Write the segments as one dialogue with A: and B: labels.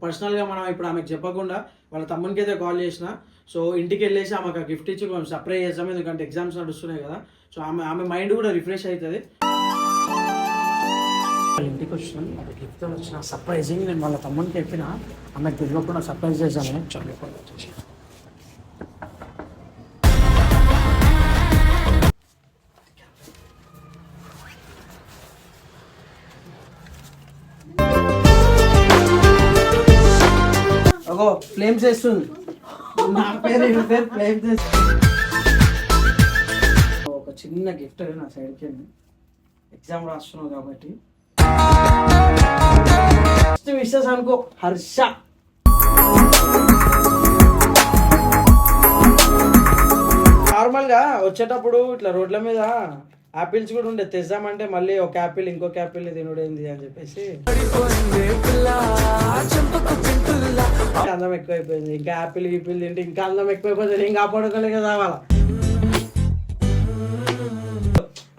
A: పర్సనల్గా మనం ఇప్పుడు ఆమెకు చెప్పకుండా వాళ్ళ తమ్మునికి అయితే కాల్ చేసిన. సో ఇంటికి వెళ్ళేసి ఆమెకు గిఫ్ట్ ఇచ్చి కొంచెం సర్ప్రైజ్ చేస్తాం, ఎందుకంటే ఎగ్జామ్స్ నడుస్తున్నాయి కదా. సో ఆమె మైండ్ కూడా రిఫ్రెష్ అవుతుంది. వాళ్ళ ఇంటికి వచ్చినాం, ఒక గిఫ్ట్ వచ్చిన సర్ప్రైజింగ్. నేను వాళ్ళ తమ్మునికి చెప్పిన ఆమెకు తెలియకుండా సర్ప్రైజ్ చేశామని చదువుకోవాలి వచ్చేసి. ఫ్లేమ్స్ వేస్తుంది, నా పేరు ఫ్లేమ్స్ వేస్తుంది. ఒక చిన్న గిఫ్ట్ నా సైడ్కి ఎగ్జామ్ రాస్తున్నావు కాబట్టి ఫస్ట్ విషెస్ అనుకో. హర్ష నార్మల్గా వచ్చేటప్పుడు ఇట్లా రోడ్ల మీద యాపిల్స్ కూడా ఉండే, తెద్దామంటే మళ్ళీ ఒక యాపిల్ ఇంకొక యాపిల్ తినుడేంది అని చెప్పేసి అందం ఎక్కువైపోయింది. ఇంకా యాపిల్ గిపిల్ తింటే ఇంకా అందం ఎక్కువైపోతుంది, ఇంకా కాపాడుకోలేక రావాలా.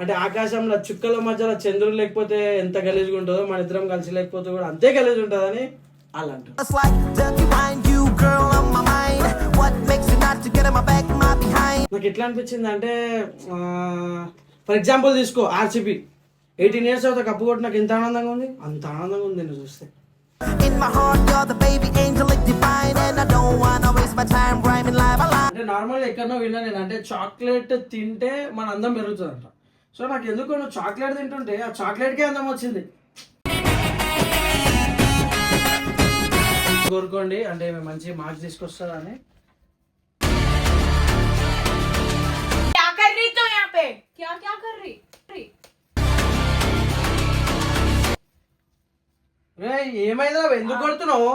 A: అంటే ఆకాశంలో చుక్కల మధ్యలో చంద్రుడు లేకపోతే ఎంత గలీజ్గా ఉంటుందో, మన ఇద్దరం కలిసి లేకపోతే కూడా అంతే గలీజ్ ఉంటుందని వాళ్ళు అంటారు. నాకు ఎట్లా అనిపించింది అంటే, ఫర్ ఎగ్జాంపుల్ తీసుకో ఆర్సీబీ 18 years తర్వాత కప్పు కొట్టి నాకు ఎంత ఆనందంగా ఉంది, అంత ఆనందంగా ఉంది నేను చూస్తే. అంటే నార్మల్గా ఎక్కడనో విన్నా నేను, అంటే చాక్లెట్ తింటే మన అందం పెరుగుతుంది అంట. సో నాకు ఎందుకు నువ్వు చాక్లెట్ తింటుంటే ఆ చాక్లెట్కే అందం వచ్చింది. కోరుకోండి, అంటే మంచి మార్క్స్ తీసుకొస్తుందని. ఏమైందా, ఎందుకు కొడుతున్నావు?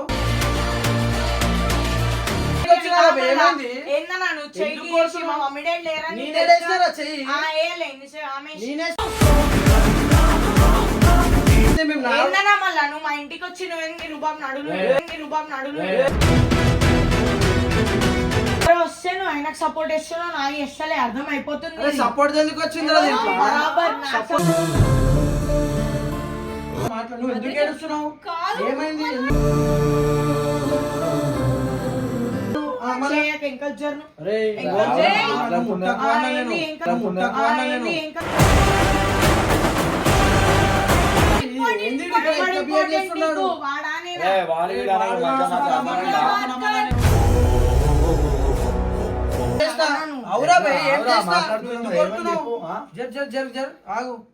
B: మా ఇంటికి వచ్చి నువ్వేంటి రుబాబ్ నడులు వస్తే నువ్వు ఆయనకు సపోర్ట్ ఇస్తున్నావు, నాకు ఇస్తలే. అర్థం అయిపోతుంది.
A: సపోర్ట్ ఎందుకు వచ్చింది? నువ్వు ఎందుకు ఏడుస్తున్నావు? ఏమైంది?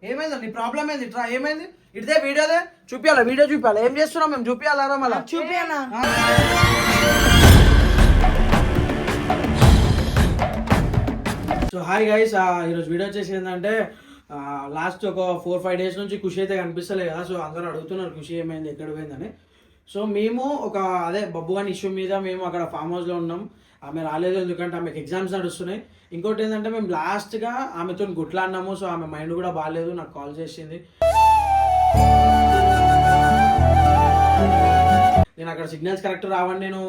A: ఏమైంది? నీ ప్రాబ్లం ఏంది? ఇట్రా, ఏమైంది? ఇదే వీడియోదే చూపించాలా, వీడియో చూపించాలి. ఏం చేస్తున్నాం మేము? చూపించాలా? మళ్ళీ
B: చూపినా?
A: సో హాయ్ గైస్, ఈరోజు వీడియో వచ్చేసి ఏంటంటే, లాస్ట్ ఒక 4-5 days నుంచి ఖుషి అయితే కనిపిస్తలే కదా. సో అందరూ అడుగుతున్నారు ఖుషి ఏమైంది, ఎక్కడ పోయిందని. సో మేము ఒక బబ్బు గాని ఇష్యూ మీద మేము అక్కడ ఫామ్ హౌస్లో ఉన్నాం. ఆమె రాలేదు, ఎందుకంటే ఆమెకు ఎగ్జామ్స్ నడుస్తున్నాయి. ఇంకోటి ఏంటంటే, మేము లాస్ట్గా ఆమెతో గుట్లాడినాము. సో ఆమె మైండ్ కూడా బాగాలేదు, నాకు కాల్ చేసింది. నేను అక్కడ సిగ్నల్స్ కరెక్ట్ రావని నేను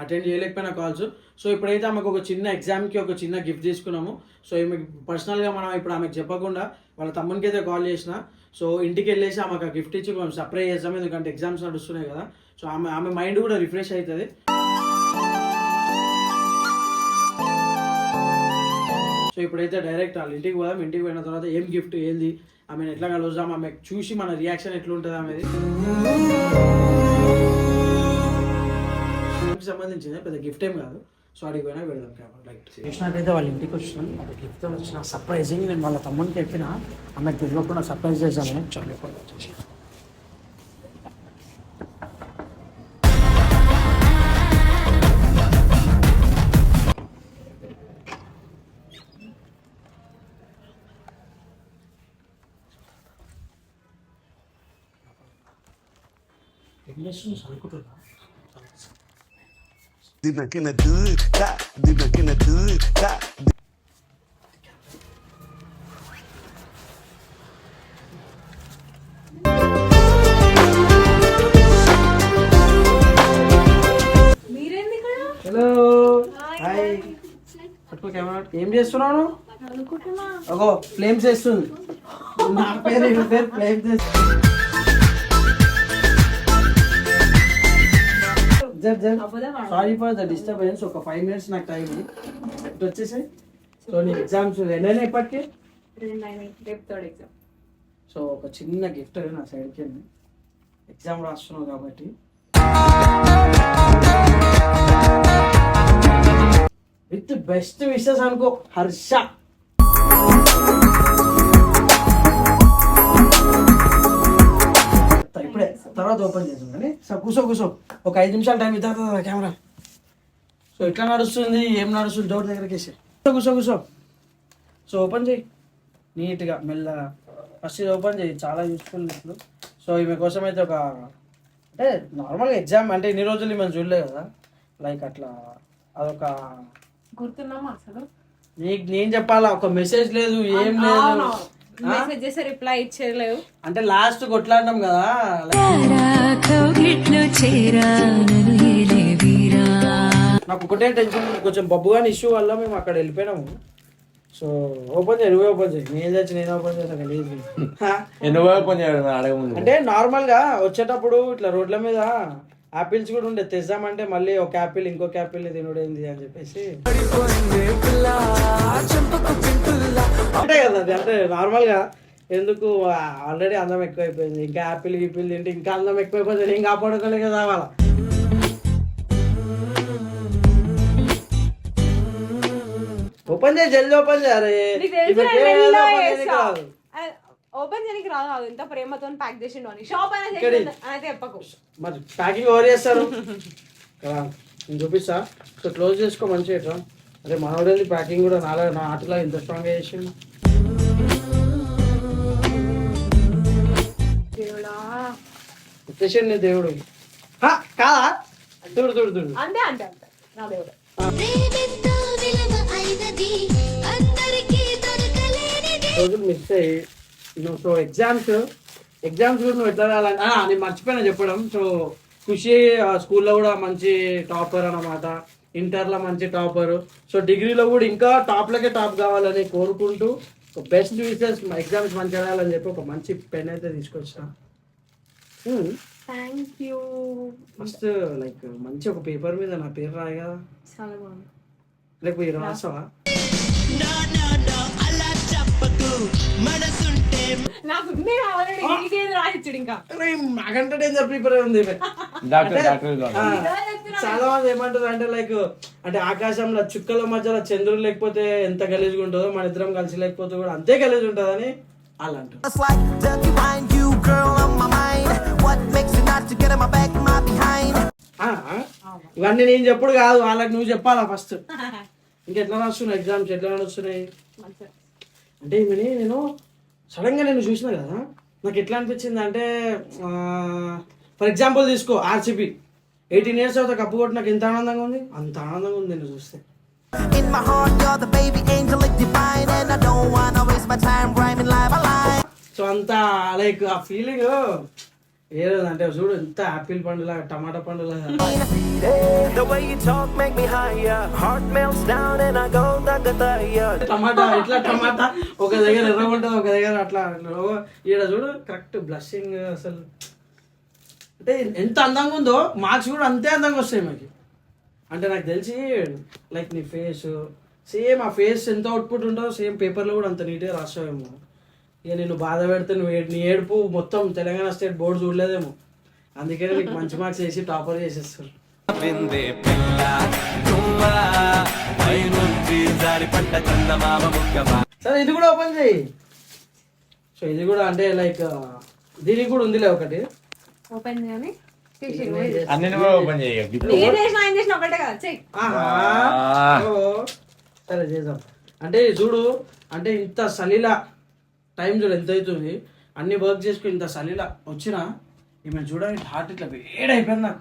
A: అటెండ్ చేయలేకపోయినా కాల్స్. సో ఇప్పుడైతే ఆమెకు ఒక చిన్న ఎగ్జామ్కి ఒక చిన్న గిఫ్ట్ తీసుకున్నాము. సో ఈమెకు పర్సనల్గా మనం ఇప్పుడు ఆమెకు చెప్పకుండా వాళ్ళ తమ్మునికి అయితే కాల్ చేసిన. సో ఇంటికి వెళ్ళేసి ఆమెకు గిఫ్ట్ ఇచ్చి కొంచెం సర్ప్రైజ్ చేస్తాం, ఎందుకంటే ఎగ్జామ్స్ నడుస్తున్నాయి కదా. సో ఆమె మైండ్ కూడా రిఫ్రెష్ అవుతుంది. సో ఇప్పుడైతే డైరెక్ట్ వాళ్ళ ఇంటికి పోదాం. ఇంటికి పోయిన తర్వాత ఏం గిఫ్ట్ ఏంది, ఆమెను ఎట్లా కలుద్దాం, ఆమె చూసి మన రియాక్షన్ ఎట్లుంటుంది ఆమెది సంబంధించింది, పెద్ద గిఫ్ట్ ఏం కాదు. సో అడిగి పోయినా వెళ్దాం కాబట్టి. లైక్ చేసినట్టయితే వాళ్ళ ఇంటికి వచ్చినాం, ఒక గిఫ్ట్ వచ్చిన సర్ప్రైజింగ్. నేను వాళ్ళ తమ్మునికి చెప్పిన ఆమెకు తెలియకుండా సర్ప్రైజ్ చేశామని చదువుకోవాలి వచ్చేసి. ఏం చేస్తుంది అనుకుంటున్నా?
C: Dinakina good, dinakina good,
A: hello hi, పట్టుకో కెమెరా. ఏం చేస్తున్నావు? ఒక ఫ్లేమ్స్ వేస్తుంది, నా పేరు ఫ్లేమ్స్ వేస్తుంది. Sorry for the disturbance. ఒక 5 minutes నాకు టైం ఇటు వచ్చేసాయి. సో నీ ఎగ్జామ్స్ ఎన్నైనా ఇప్పటికి? సో ఒక చిన్న గిఫ్ట్ నా సైడ్కి ఎగ్జామ్ రాస్తున్నావు కాబట్టి విత్ బెస్ట్ విషెస్ అనుకో హర్ష. ఇప్పుడే తర్వాత ఓపెన్ చేద్దాం కానీ సో కూసో ఒక 5 నిమిషాలు టైం ఇద్దా కెమెరా. సో ఎట్లా నడుస్తుంది ఏం నడుస్తుంది డోర్ దగ్గరికి వేసి కూసో. సో ఓపెన్ చేయి నీట్గా మెల్లగా. ఫస్ట్ ఇది ఓపెన్ చేయి, చాలా యూస్ఫుల్ ఇప్పుడు. సో ఈమె కోసం అయితే ఒక అంటే నార్మల్గా ఎగ్జామ్ అంటే ఇన్ని రోజులు మేము చూడలే కదా, లైక్ అట్లా అదొక
B: గుర్తున్నామా అసలు?
A: నీకు నేను చెప్పాలా, ఒక మెసేజ్ లేదు ఏం లేదు,
B: మెసేజ్ చేస్తే రిప్లై ఇచ్చేయలేవు.
A: అంటే లాస్ట్ కొట్లాడినాం కదా. నాకు ఒకటే టెన్షన్, కొంచెం బబ్బు గాని ఇష్యూ వల్ల మేము అక్కడ వెళ్ళిపోయినాము. సో ఓపెన్ చేయి, నువ్వే ఓపెన్ చేయి. నేను తెచ్చి నేను ఓపెన్ చేసాను లేదు.
D: నువ్వే ఓపెన్ చేయడం అడగముందు.
A: అంటే నార్మల్ గా వచ్చేటప్పుడు ఇట్లా రోడ్ల మీద ఆపిల్స్ కూడా ఉండే, తెద్దామంటే మళ్ళీ ఒక యాపిల్ ఇంకొక యాపిల్ తినుడేంది అని చెప్పేసి అంటే కదా అది. అంటే నార్మల్ గా ఎందుకు ఆల్రెడీ అందం ఎక్కువైపోయింది, ఇంకా యాపిల్ గీపిల్ తింటే ఇంకా అందం ఎక్కువైపోతుంది, నేను కాపాడుకోలేక రావాలా. ఓపెన్ చేయి, జల్దీ ఓపెన్ చేయరే.
B: ఓపెన్ చేయడానికి రాదు, ఎంత ప్రేమతో ప్యాక్ చేసిండు అని. షాప్ అయితే చెప్పకు
A: మరి ప్యాకింగ్ ఎవరు చేస్తారు కదా, నేను చూపిస్తా. సో క్లోజ్ చేసుకో మంచిగా. అరే మనోడేది ప్యాకింగ్ కూడా నా ఆటలో ఇంత స్ట్రాంగ్ చేసిండు. వచ్చేసిండు నీ దేవుడు కాదా? చూడు
B: అంతే నా దేవుడు.
A: రోజులు మిస్ అయ్యి నువ్వు. సో ఎగ్జామ్స్ కూడా నువ్వు ఎట్లా రాయాలంటే నేను మర్చిపోయినా చెప్పడం. సో ఖుషి స్కూల్లో కూడా మంచి టాపర్ అన్నమాట, ఇంటర్లో మంచి టాపర్. సో డిగ్రీలో కూడా ఇంకా టాప్లకే టాప్ కావాలని కోరుకుంటూ బెస్ట్ విషెస్, ఎగ్జామ్స్ మంచిగా రాయాలని చెప్పి ఒక మంచి పెన్ అయితే తీసుకొచ్చిన.
B: Thank you.
A: ఫస్ట్ లైక్ మంచి ఒక పేపర్ మీద నా పేరు రాయి కదా,
B: చాలా బాగుంది.
A: లేకపోతే రాసావా? నాకంటే డేంజర్ ప్రిపేర్ ఉంది. చాలా మంది ఏమంటారు అంటే లైక్ అంటే ఆకాశంలో చుక్కల మధ్యలో చంద్రుడు లేకపోతే ఎంత గలీజ్గా ఉంటుందో మన ఇద్దరం కలిసి లేకపోతే కూడా అంతే గలీజ్ ఉంటుందని వాళ్ళు అంటారు. ఇవన్నీ నేను చెప్పుడు కాదు, వాళ్ళకి నువ్వు చెప్పాలా ఫస్ట్. ఇంకెట్లా రాస్తున్నావు ఎగ్జామ్స్, ఎట్లా నడుస్తున్నాయి అంటే ఇవన్నీ నేను సడన్గా నేను చూసిన కదా, నాకు ఎట్లా అనిపించింది అంటే ఫర్ ఎగ్జాంపుల్ తీసుకో ఆర్సీబీ 18 years తర్వాత కప్పు కొట్టి నాకు ఎంత ఆనందంగా ఉంది, అంత ఆనందంగా ఉంది నేను చూస్తే. సో అంత లైక్ ఆ ఫీలింగ్ ఏదంటే చూడు ఎంత యాపిల్ పండులా టమాటా పండులా టమాటా ఇట్లా టమాటా ఒక దగ్గర ఎర్ర ఉంటుంది, ఒక దగ్గర అట్లా. ఈడ చూడు కరెక్ట్ బ్లషింగ్. అసలు అంటే ఎంత అందంగా ఉందో మార్క్స్ కూడా అంతే అందంగా వస్తాయి మాకు. అంటే నాకు తెలిసి లైక్ నీ ఫేస్ సేమ్, ఆ ఫేస్ ఎంత అవుట్పుట్ ఉంటుందో సేమ్ పేపర్లో కూడా అంత నీట్గా రాస్తావేమో. ఇక నేను బాధ పెడితే నీ ఏడుపు మొత్తం తెలంగాణ స్టేట్ బోర్డు చూడలేదేమో, అందుకనే నీకు మంచి మార్క్స్ వేసి టాపర్ చేసేస్తారు. సరే ఇది కూడా ఓపెన్ చేయి. సో ఇది కూడా అంటే లైక్ దీనికి కూడా ఉందిలే ఒకటి
B: ఓపెన్ చేయని.
A: సరే చేద్దాం. అంటే చూడు, అంటే ఇంత సలీలా టైం చూడు ఎంత అవుతుంది, అన్ని వర్క్ చేసుకుని ఇంత సలీలా వచ్చినా ఈమె చూడండి హార్ట్ ఇట్లా వేడైపోయింది నాకు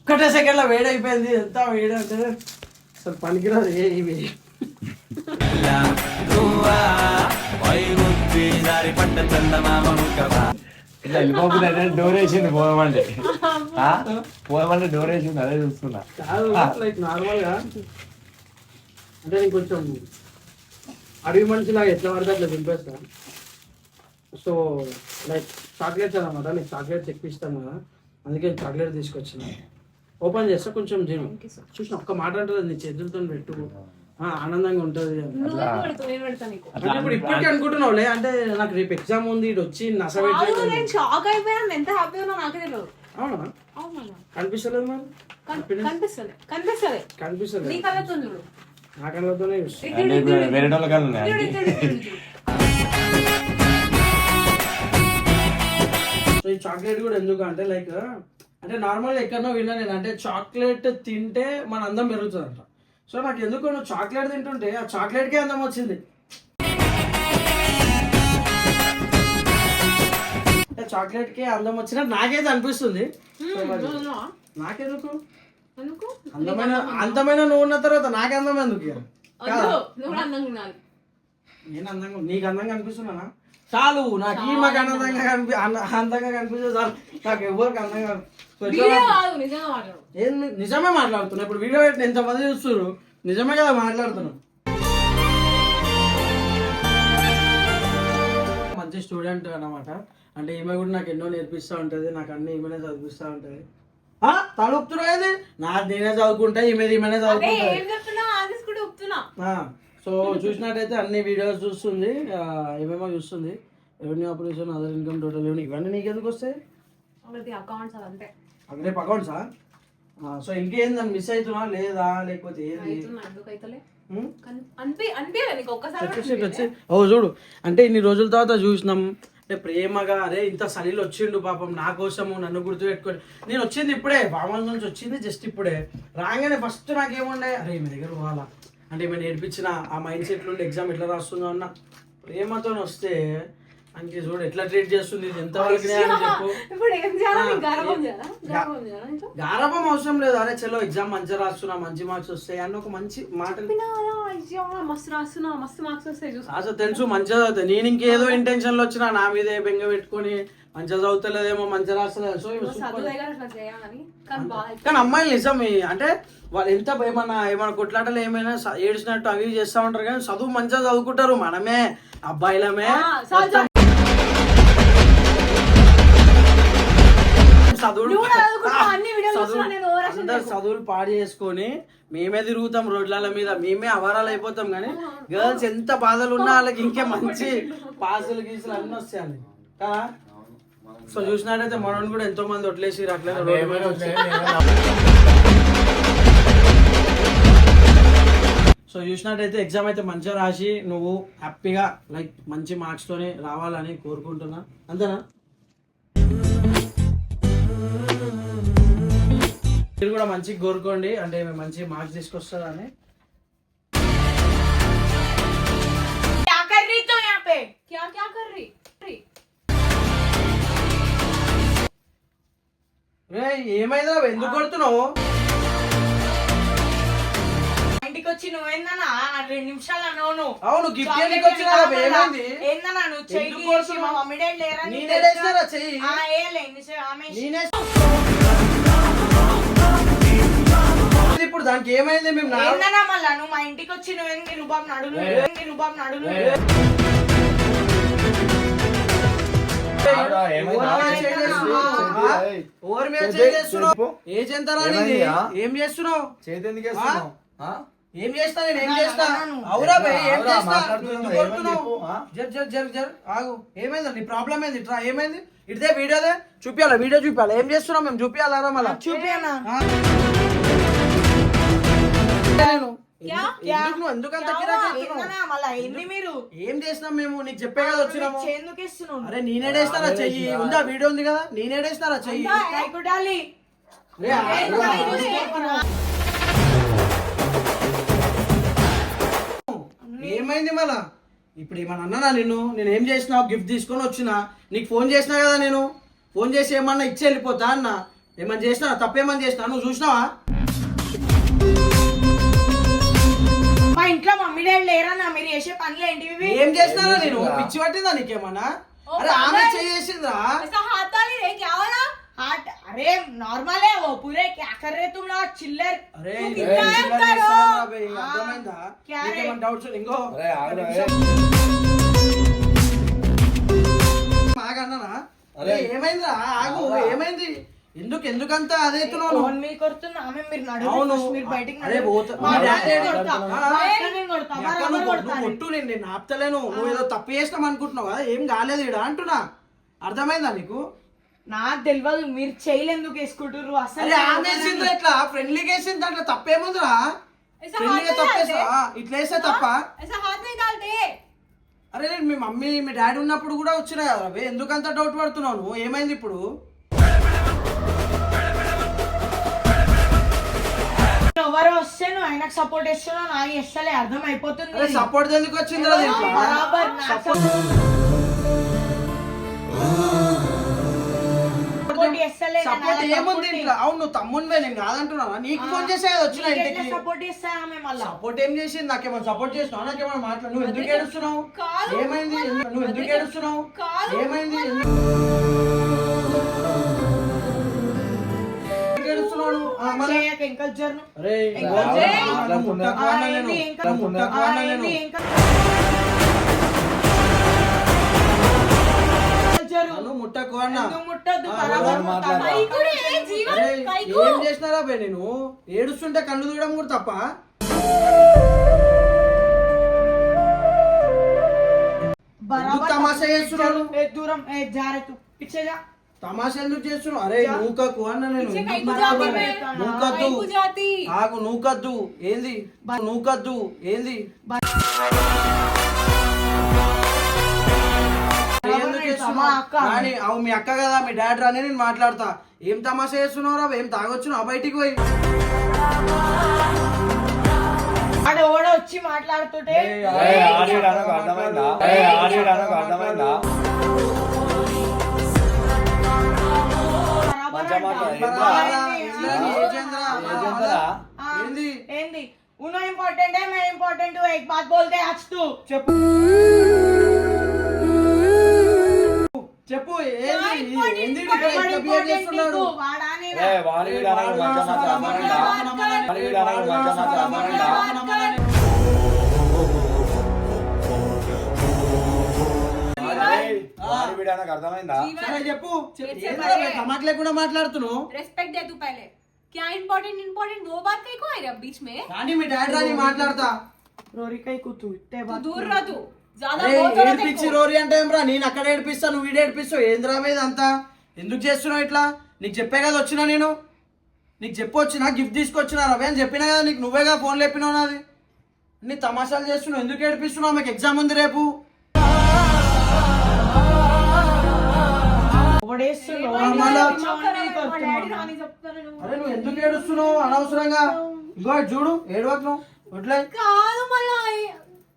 A: ఒక్కటే సెకండ్లో వేడైపోయింది. ఎంత వేడి అంటే అసలు పనికిరాదు ఇవి.
D: ఇట్లా వెళ్ళిపోతుంది డోర్ వేసింది పోదామంటే డోర్ వేసింది అదే చూస్తున్నా.
A: లైక్ నార్మల్గా అంటే నేను కొంచెం అడవి మనిషిలాగా ఎట్లా పడితే అట్లా దింపేస్తాను. సో లైక్ చాక్లెట్స్ అనమాట, నీకు చాక్లెట్స్ ఎక్కువ ఇస్తాను కదా. అందుకే చాక్లెట్ తీసుకొచ్చిన. ఓపెన్ చేస్తా, కొంచెం తిను. చూసిన ఒక్క మాట అంటుంది, నీ చేతులతో పెట్టు, ఆనందంగా ఉంటుంది.
B: నువ్వు ఎప్పుడు పెడతావు? నేను పెడతా నీకు.
A: అంటే ఇప్పుడు ఇప్పటికీ అనుకుంటున్నావులే, అంటే నాకు రేపు ఎగ్జామ్ ఉంది, ఇటు వచ్చి నస
B: అవును, నేను షాక్ అయిపోయాను. ఎంత హ్యాపీగా ఉన్నా నాకే తెలియదు.
A: అవునా?
B: అవునా?
A: కనిపిస్తలేదు మరి,
B: కనిపిస్తలే కనిపిస్తలే
A: కనిపిస్తలేదు.
B: నీ కళ్ళతో చూడు.
A: నా కళ్ళతోనే చూస్తా.
D: అంటే ఇప్పుడు వేరే వాళ్ళ కానీ ఉన్నాయి.
A: సో ఈ చాక్లెట్ కూడా ఎందుకు అంటే లైక్, అంటే నార్మల్గా ఎక్కడనో విన్నా నేను, అంటే చాక్లెట్ తింటే మన అందం పెరుగుతుంది అంట. సో నాకు ఎందుకు నువ్వు చాక్లెట్ తింటుంటే ఆ చాక్లెట్కే అందం వచ్చింది. చాక్లెట్కే అందం వచ్చినట్టు నాకైతే అనిపిస్తుంది. నాకెందుకు అందమైన నువ్వు ఉన్న తర్వాత నాకు అందం ఎందుకు? నేను అందంగా, నీకు అందంగా అనిపిస్తున్నానా? చాలు, నాకు ఈ మాకు అందంగా కనిపిస్తే చాలు, నాకు ఎవరికి అందంగా. నిజమే మాట్లాడుతున్నా. ఇప్పుడు వీడియో పెట్టి ఎంతమంది చూస్తున్నారు, నిజమే కదా మాట్లాడుతున్నాం. మంచి స్టూడెంట్ అన్నమాట. అంటే ఈమె కూడా నాకు ఎన్నో నేర్పిస్తూ ఉంటుంది, నాకు అన్ని ఈమెనే చదివిస్తూ ఉంటుంది. తలుపుతున్నా నాకు నేనే చదువుకుంటా, ఈమెనే చదువుకుంటా. సో చూసినట్టయితే అన్ని వీడియోస్ చూస్తుంది, ఏమేమో చూస్తుంది. Revenue operation, other income, total revenue, ఇవన్నీ నీకెందుకు వస్తాయి? రేపు అకౌంట్సా? సో ఇంకేందని మిస్ అవుతున్నా లేదా, లేకపోతే ఏంది? ఓ చూడు, అంటే ఇన్ని రోజుల తర్వాత చూసినాం, అంటే ప్రేమగా, అరే ఇంత సలీలు వచ్చిండు పాపం నా కోసము, నన్ను గుర్తుపెట్టుకొని. నేను వచ్చింది ఇప్పుడే, బామల నుంచి వచ్చింది జస్ట్ ఇప్పుడే. రాగానే ఫస్ట్ నాకేముండే, అరే మీ దగ్గర పోవాలా, అంటే ఏమైనా నేర్పించిన ఆ మైండ్ సెట్ నుండి ఎగ్జామ్ ఎట్లా రాస్తుందో అన్న ప్రేమతో వస్తే అంకే చూడు ఎట్లా ట్రీట్ చేస్తుంది. ఎంతవరకు గారభం అవసరం లేదు. అరే చలో ఎగ్జామ్ మంచిగా రాస్తున్నా, మంచి మార్క్స్ వస్తాయి అన్న ఒక మంచి మాట అసలు తెలుసు, మంచిగా చదువుతాయి. నేను ఇంకేదో ఇంటెన్షన్ లో వచ్చినా, నా మీదే బెంగ పెట్టుకొని మంచిగా చదువుతలేదేమో, మంచిగా రాస్తలేదు. సో కానీ అమ్మాయిలు నిజం, అంటే వాళ్ళు ఎంత ఏమన్నా కొట్లాటలు ఏమైనా ఏడిచినట్టు అవి చేస్తా ఉంటారు, కానీ చదువు మంచిగా చదువుకుంటారు. మనమే అబ్బాయిలమే అందరు చదువులు పాడు చేసుకొని మేమే తిరుగుతాం రోడ్ల మీద, మేమే అవారాలు అయిపోతాం. కానీ గర్ల్స్ ఎంత బాధలు ఉన్నా వాళ్ళకి ఇంకే మంచి పాసులు గీసులు అన్నీ వస్తాయి కదా. సో చూసినట్టయితే మనల్ని కూడా ఎంతో మంది వదిలేసి అట్లా రోడ్డు మీద సో చూసినట్టయితే ఎగ్జామ్ అయితే మంచిగా రాసి నువ్వు హ్యాపీగా లైక్ మంచి మార్క్స్ తోనే రావాలని కోరుకుంటున్నా. అంతేనా? మీరు కూడా మంచిగా కోరుకోండి, అంటే మంచి మార్క్స్ తీసుకొస్తారని. ఏమైందా, ఎందుకు కొడుతున్నావు?
E: ఇంటికి వచ్చి నువ్వేందన్నా 2 నిమిషాలు అన్నావు.
A: అవును, గిఫ్ట్ ఏమైంది?
E: ఏందన్నా నువ్వు చెయ్యి, మా మమ్మీ డాడీ లేరా?
A: ఇప్పుడు దానికి ఏమైంది? మేము
E: ఏందన్నా మళ్ళా నువ్వు మా ఇంటికి వచ్చి నువ్వేంది రూబాబ్ నడులు
A: ఏజ్ ఎంత రానిది? ఏం చేస్తున్నావు? ఏం చేస్తా నేను, ఏం చేస్తా? అవురా భయ్, ఏం చేస్తా? జర్ ఆగు. ఏమైంది? నీ ప్రాబ్లం ఏంది? ఇట్రా, ఏమైంది? ఇదే వీడియోదే చూపియాలా, వీడియో చూపియాలా? ఏం చేస్తున్నావు? మేము చూపియాలా? మళ్ళా
E: చూపియానా?
A: ఏం చేసినాం మేము? నీకు చెప్పే కదా వచ్చినాము. అరే నేనేడేస్తారా చెయ్యి? ఉందా వీడియో ఉంది కదా, నేనేడేస్తారా చెయ్యి? ఏమైంది మళ్ళా? ఇప్పుడు ఏమన్నా అన్నా నిన్ను? నేను ఏం చేసినా? గిఫ్ట్ తీసుకొని వచ్చినా, నీకు ఫోన్ చేసినా కదా, నేను ఫోన్ చేసి ఏమన్నా ఇచ్చి వెళ్ళిపోతా అన్న. ఏమన్నా చేసినా? తప్పేమని చేసినా? నువ్వు చూసినావా?
E: మా ఇంట్లో మమ్మీ డాడీ లేరన్నా, మీరు చేసే పనులు ఏంటివి?
A: ఏం చేసినారా నేను? పిచ్చి పట్టిందా నీకేమన్నా? అరే ఆమె చేసిందా?
E: अरे नॉर्मल है वो, पूरे क्या कर रहे तुम लोग? चिल्लर
A: अरे
E: क्या रे?
A: डाउट्स इंगो అరే ఏమైందిరా? ఆగు, ఏమైంది? ఎందుకంత అదేతున్నావు
E: ఫోన్ మీద కొడుతున్నా ఆమె మీరు నడువు
A: అవును
E: మీరు బయటికి
A: అదే
E: నడవండి.
A: పోతా
E: మా డాడీ
A: ఆ,
E: కొడతా.
A: ఆ,
E: మా అక్క నేను కొడతా.
A: మీ
E: మా
A: అక్క
E: రవ్వ
A: నువ్వు
E: కొడతా.
A: కొట్టు నేను ఆపుతలేను నువ్వు ఏదో తప్పు చేసినాం అనుకుంటున్నావు కదా ఏం కాలేదు ఇక్కడ అంటున్నా అర్థమైందా నీకు
E: నాకు తెలియదు మీరు చేయలు ఎందుకు వేసుకుంటారు
A: అరే
E: అసలు
A: ఆమె వేసింది ఎట్లా ఫ్రెండ్లీగా వేసింది దాంట్లో తప్పేముందిరా
B: ऐसा
A: ఫ్రెండ్లీగా
B: हाथ नहीं
A: తప్పేసా
B: डालते।
A: ఇట్లా వేస్తే తప్ప
B: ऐसा हाथ नहीं डालते।
A: అరే నేను మీ మమ్మీ మీ డాడీ ఉన్నప్పుడు కూడా వచ్చినా కదా అవి ఎందుకంత డౌట్ పడుతున్నావు నువ్వు ఏమైంది ఇప్పుడు
E: ఎవరు వస్తే నువ్వు ఆయనకు సపోర్ట్ చేస్తున్నావు నాకు ఇస్తలే అర్థం అయిపోతుంది
A: అరే సపోర్ట్ ఎందుకు వచ్చిందిరా దీంట్లో
E: బరాబర్ నా
A: Support-
E: సపోర్ట్ చేస్తలే
A: సపోర్ట్ ఏముంది ఇంట్లో అవును నువ్వు తమ్మునివే నేను కాదంటున్నా నీకు ఫోన్ చేసే కదా వచ్చిన ఇంటికి
E: సపోర్ట్ చేస్తా ఆమె మళ్ళా
A: సపోర్ట్ ఏం చేసింది నాకేమైనా సపోర్ట్ చేస్తున్నావు నాకేమైనా మాట్లాడు నువ్వు ఎందుకు ఏడుస్తున్నావు
B: కాదు.
A: ఏమైంది నువ్వు ఎందుకు ఏడుస్తున్నావు
B: కాదు.
A: ఏమైంది ఎందుకు ఏడుస్తున్నావు నువ్వు? ఆ, మళ్ళీ
E: చేయక ఇంకా జర్ను
A: అరే
E: ఇంకా
A: ఇగో,
E: జై.
A: అలా ముట్టకు అన్నా నేను. అలా ముట్టకు అన్నా నేను. నన్ను ముట్టకు అన్నా.
E: ముట్టద్దు
A: ఆ,
E: బరాబర్
A: ఎవరు
E: ముట్టాలి.
D: మాట్లాడరా?
B: కైకుడే జీవన్
A: అరే,
B: కైకు।
A: ఏం చేసినారా బే నేను ఏడుస్తుంటే కళ్ళు దూయడం కూడా తప్ప
E: బరాబర్
A: ఎందుకు తమాషా చేస్తున్నావు?
E: ఏ దూరం ఏ జారెత్తు పిచ్చేగా
A: తమాషా ఎందుకు చేస్తున్నావు అరే నూకకు అన్న నేను
B: पीछे
A: ఎందుకు
B: कईकु जाती
A: మాట్లాడను?
B: मैं
A: నూకద్దు
B: कईकु जाती।
A: ఆగు నూకద్దు ఏంది నూకద్దు ఏంది ఎందుకు చేస్తున్నావు?
E: మా అక్క.
A: రాని, అవు మీ అక్క కదా మీ డాడీ రాని నేను మాట్లాడతా ఏం తమాషా చేస్తున్నావు ఏం తాగొచ్చున్నావు బయటికి పోయి
E: ఆడ ఓడ వచ్చి మాట్లాడుతుంటే
D: ఆడియడానికి అర్థమైందా ఆడియడానికి అర్థమైందా మంచిగా మాట్లాడు.
A: ఏంది
E: ఏంది उनो इम्पोर्टेंट है मैं इम्पोर्टेंट हूँ एक बात बोलते आज तू
A: చెప్పు చెప్పు ఏంది ఏంది ఇట్లా బిహేవ్ చేస్తున్నాడు
E: వాడా నేనా?
D: ఏ వాడి వీడడానికి మంచిగా మాట్లాడు అర్థమైందా వాడి వీడడానికి మంచిగా మాట్లాడు అర్థమైందా వాడి వీడడానికి అర్థమైందా
A: సరే చెప్పు
B: ये
A: ఏందిరా బే, టమాటా లేకుండా మాట్లాడుతున్నావు
B: रेस्पेक्ट दे तू पहले। क्या इम्पोर्टेंट इम्पोर्टेंट वो बात कहीं को आई अब बीच में।
A: కానీ మీ డాడీ రాని మాట్లాడతా
E: रोरी कई को तू इतने
B: तू
E: बात
B: दूर रह तू ज्यादा
A: అరే
B: बोल तो रहा
A: ఏడిపించి
B: तेरे को।
A: రోరి అంటే ఏం రా నేను అక్కడ ఏడిపిస్తా నువ్వు వీడు ఏడిపిస్తావు ఏంద్రా మీద అంతా ఎందుకు చేస్తున్నావు ఇట్లా నీకు చెప్పే కదా వచ్చినా నేను నీకు చెప్పొచ్చినా గిఫ్ట్ తీసుకొచ్చినా రవి అని చెప్పినా కదా నీకు నువ్వేగా ఫోన్ లేపినావు నాది నీ తమాషాలు చేస్తున్నావు ఎందుకు ఏడిపిస్తున్నావు మీకు ఎగ్జామ్ ఉంది రేపు
E: ఓడేస్తున్నావు.
A: ఆ, మళ్ళా?
B: మా డాడీ రాని చెప్తాను నువ్వు।
A: అరే నువ్వు ఎందుకు ఏడుస్తున్నావు అనవసరంగా ఇగో ఇటు చూడు ఏడవకు నువ్వు ఇట్లే
B: కాదు మళ్ళా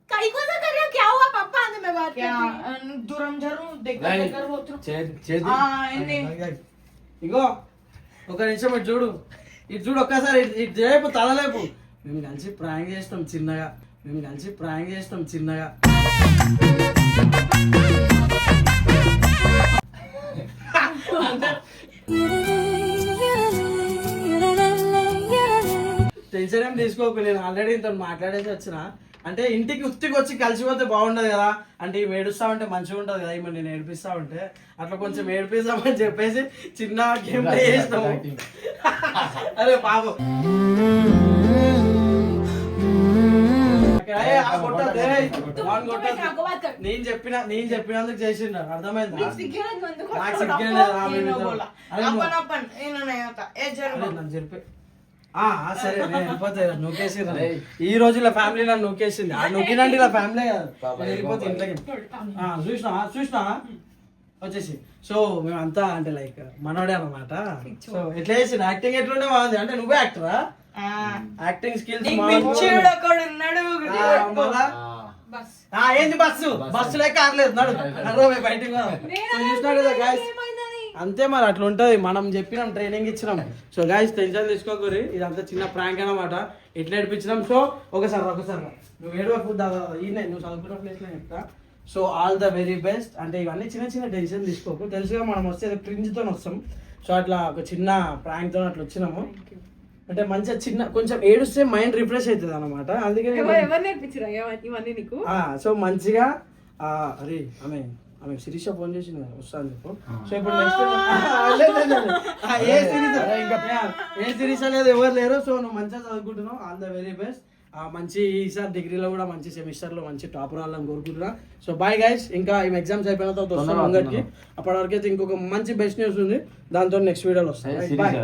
B: कई को कर रहा क्या हुआ पापा आने में बात
E: क्या
B: करती।
E: दूరం జరు దగ్గర దగ్గర పోతున్నావు. ఆ, ఏంది?
A: ఇగో ఒక నిమిషం ఇటు చూడు ఇటు చూడు ఒక్కసారి ఇటు లేపు తలలేపు మేము కలిసి ప్రాంక్ చేస్తాం చిన్నగా మేము కలిసి ప్రాంక్ చేస్తాం చిన్నగా టెన్షన్ ఏం తీసుకోకు నేను ఆల్రెడీ ఇంత మాట్లాడేసి వచ్చిన అంటే ఇంటికి ఉత్తికి వచ్చి కలిసిపోతే బాగుండదు కదా అంటే ఇవి ఏడుస్తా ఉంటే మంచిగా ఉంటది కదా ఇవి నేను ఏడిపిస్తా ఉంటే అట్లా కొంచెం ఏడిపిస్తామని చెప్పేసి చిన్న గేమ్ ప్లే చేస్తాము అరే బాబు అరే, ఆ కొట్టొద్దు, ఏయ్, వాడిని కొట్టొద్దు. నేను చెప్పినందుకు చేసిండు అర్థమైందా నాకు సిగ్గేం లేదు, రా, మేము ఇద్దరం. అరే, నువ్వు-
E: అప్పన్ అప్పన్ నేను అవుతా ఏ జరు
A: అరే, నాకు చెప్పే సరే నేను వెళ్ళిపోతే నూకేసి ఈ రోజు ఇలా ఫ్యామిలీ నన్ను నూకేసింది ఆ నూకినంటే ఇలా ఫ్యామిలీ కదా నేను వెళ్ళిపోతే ఇంట్లోకి చూసినా వచ్చేసి సో మేమంతా అంటే లైక్ మనోడే అన్నమాట సో ఎట్లా చేసింది యాక్టింగ్ ఎట్లుండే బాగుంది అంటే నువ్వే యాక్టరా యాక్టింగ్ స్కిల్స్
E: పిచ్చివాడు ఒకడు ఉన్నాడు
B: बस
A: ఏంది బస్సు లేక కార్లేదు నడు నడు బయటికి చూసినా కదా గాయస్ అంతే మరి అట్లా ఉంటది మనం చెప్పినాం ట్రైనింగ్ ఇచ్చినాం సో గాయస్ టెన్షన్ తీసుకోకూరి ఇదంతా చిన్న ప్రాంక్ అన్నమాట ఎట్లా ఏడిపించినాం సో ఒకసారి నువ్వు ఏడవకు ఈయన నువ్వు చదువుకున్న ప్లేస్ లో చెప్తా so all the very best అంటే ఇవన్నీ చిన్న చిన్న టెన్షన్ తీసుకోకు తెలుసుగా మనం వస్తే క్రింజ్తో వస్తాం సో అట్లా ఒక చిన్న ప్రాంక్ తో అట్లా వచ్చినాము అంటే మంచిగా చిన్న కొంచెం ఏడుస్తే మైండ్ రిఫ్రెష్ అవుతుంది అనమాట అందుకని
B: ఎవరు నేర్పించరా ఇవన్నీ నీకు
A: సో మంచిగా అరే ఆమె ఆమె శిరీష ఫోన్ చేసింది కదా వస్తాను చెప్పు. సో ఇప్పుడు నెక్స్ట్ ఏ శిరీష లేదు ఎవరు లేరు. సో నువ్వు మంచిగా చదువుకుంటున్నావు, ఆల్ ద వెరీ బెస్ట్. మంచి ఈసారి డిగ్రీలో కూడా మంచి సెమిస్టర్లో మంచి టాపర్ వాళ్ళని కోరుకుంటున్నా. సో బాయ్ గైస్, ఇంకా ఈ ఎగ్జామ్స్ అయిపోయిన తర్వాత వస్తాం ముంగట్కి. అప్పటి వరకు అయితే ఇంకొక మంచి బెస్ట్ న్యూస్ ఉంది, దాంతో నెక్స్ట్ వీడియోలో వస్తాం. బాయ్.